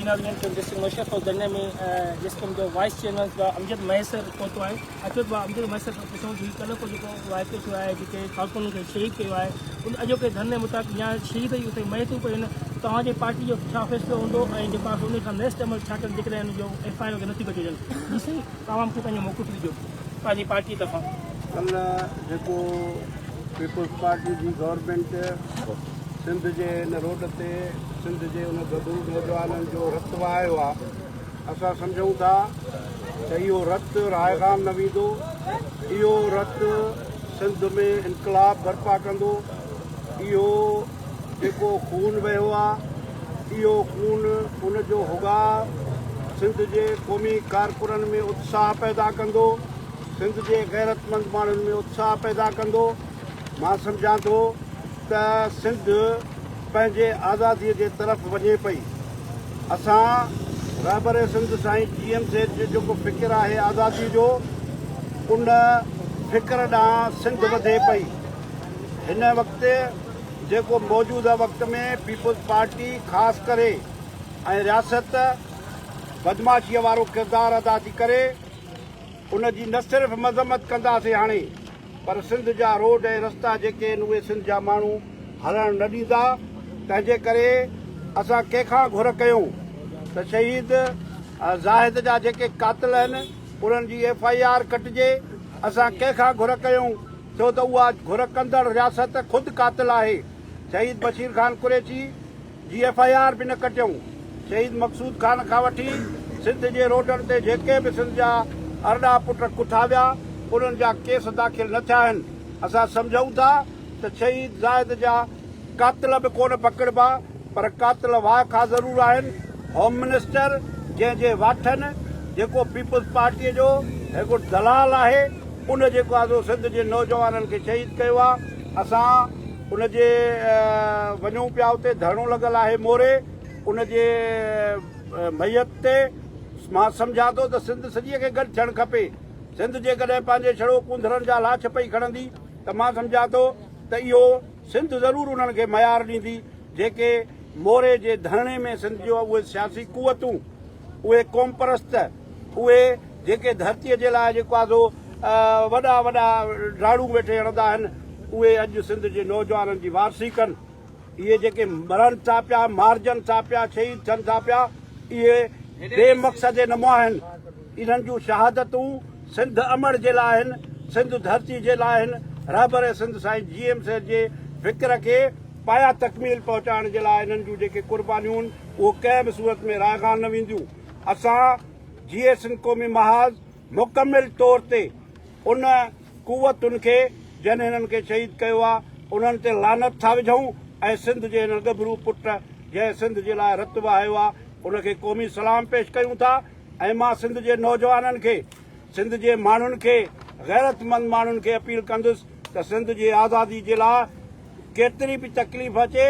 district Musharraf और धरने में जिसको जो वाइस चेयरमैन अमजद मैसर पहुतो है अचो अमजद मैसर पुछूं थी कल्ह को जो वाक़ियो थियो आहे जेके कारकुननि खे शहीद कयो आहे उन अॼोके धरने मुताबिक़ या शहीद ई उते मयतूं पियूं तव्हांजे पार्टी जो छा फ़ैसिलो हूंदो ऐं जेका उन खां नेक्स्ट अमल छा कनि जेकॾहिं हुन जो FIR खे नथी बचजनि जी साईं तव्हां खे पंहिंजो मौक़िफ़ ॾिजो पंहिंजी पार्टी तरफ़ां कल्ह जेको पीपुल्स पार्टी जी गवर्नमेंट सिंध जे हिन रोड ते सिंध जे उन गदूर नौजवाननि जो रतु वहायो आहे असां सम्झूं था त इहो रतु राय खां न वेंदो इहो रतु सिंध में इनकलाब बर्पा कंदो इहो जेको खून वहियो आहे इहो खून उनजो हुगा सिंध जे क़ौमी कारकुननि में उत्साह पैदा कंदो सिंध जे गैरतमंद माण्हुनि में उत्साह पैदा कंदो मां सम्झां थो त सिंध पंहिंजे आज़ादीअ जे तरफ़ वञे पई असां रहबर सिंध साईं GM सेठ जो जेको फ़िक्र आहे आज़ादी जो उन फ़िक्र ॾांहुं सिंध वधे पई हिन वक़्तु जेको मौजूदा वक़्त में पीपुल्स पार्टी ख़ासि करे ऐं रियासत बदमाशीअ वारो किरदारु अदा थी करे उनजी न सिर्फ़ु मज़म्मत कंदासीं हाणे पर सिंध जा रोड ऐं रस्ता जेके आहिनि उहे सिंध जा माण्हू हलणु न ॾींदा तंहिंजे करे असां कंहिंखां घुर कयूं त शहीद ज़ाहिद जा जेके कातिल आहिनि उन्हनि जी FIR कटिजे असां कंहिंखां घुर कयूं छो त उहा घुर कंदड़ रियासत ख़ुदि कातिल आहे शहीद बशीर ख़ान कुरैशी जी FIR बि न कटियूं शहीद मक़सूद ख़ान खां वठी सिंध जे रोडनि ते जेके बि सिंध जा अरड़ा पुट कुठा विया उन्हनि जा केस दाख़िल न थिया आहिनि असां सम्झूं था त शहीद ज़ाहिद जा कातिल बि कोन पकड़िबा पर कातिल वाक़ा ज़रूरु आहिनि होम मिनिस्टर जंहिंजे वाठनि जेको पीपुल्स पार्टीअ जो हिकु दलाल आहे उन जेको आहे सिंध जे नौजवाननि खे शहीद कयो आहे असां उनजे वञूं पिया उते धरणो लॻल आहे मोरे उनजे मैयत ते मां सम्झां थो त सिंध सॼीअ खे गॾु थियणु खपे सिंध जेकॾहिं पंहिंजे छड़ो कुंदरनि जा लाश पई खणंदी त मां सम्झां थो त इहो सिंध ज़रूरु उन्हनि खे मयार ॾींदी जेके मोरे जे धरणे में सिंध जो उहे सियासी कुवतूं उहे क़ौम परस्त उहे जेके धरतीअ जे लाइ जेको आहे सो वॾा वॾा ॾाड़ू वेठे हणंदा आहिनि उहे अॼु सिंध जे नौजवाननि जी वारसी कनि इहे जेके मरनि था पिया मारजनि था पिया शहीद थियनि था पिया इहे बेमक़सद न आहिनि इन्हनि जूं शहादतूं सिंध अमड़ जे लाइ आहिनि सिंध धरती जे लाइ आहिनि रहबर सिंध साईं GM सेठ जे फ़िक्र खे पाया तकमील पहुचाइण जे लाइ इन्हनि जूं जेके क़ुर्बानियूं आहिनि उहो कंहिं बि सूरत में रायगान न वेंदियूं असां GA सिंध क़ौमी महाज़ मुकमिल तौर ते उन कुवतुनि खे जंहिं हिननि खे शहीद कयो आहे उन्हनि ते लानत था विझूं ऐं सिंध जे हिन गभरू पुट जंहिं सिंध जे लाइ रतु वहायो आहे उनखे क़ौमी सलाम पेश कयूं था ऐं मां सिंध जे नौजवाननि खे सिंध जे माण्हुनि खे गैरतमंद माण्हुनि खे अपील कंदुसि त सिंध जी आज़ादी जे लाइ केतिरी बि तकलीफ़ अचे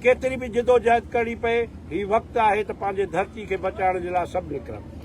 केतिरी बि जिदोजहद करणी पए हीउ वक़्तु आहे त पंहिंजे धरती खे बचाइण जे लाइ सभु निकिरनि